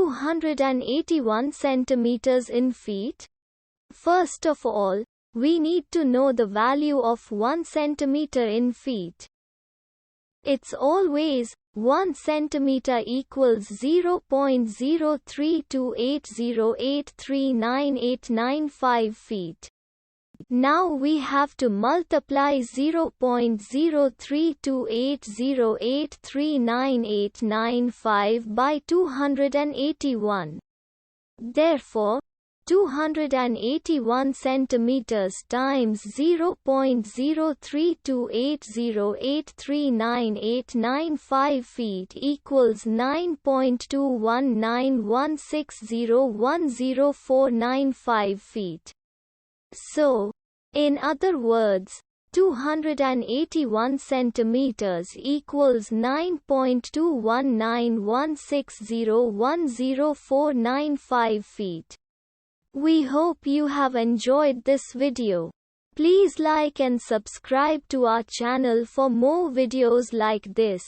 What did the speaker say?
281 centimeters in feet? First of all, we need to know the value of 1 centimeter in feet. It's always 1 centimeter equals 0.03280839895 feet. Now we have to multiply 0.03280839895 by 281. Therefore, 281 centimeters times 0.03280839895 feet equals 9.21916010495 feet. So, in other words, 281 centimeters equals 9.21916010495 feet. We hope you have enjoyed this video. Please like and subscribe to our channel for more videos like this.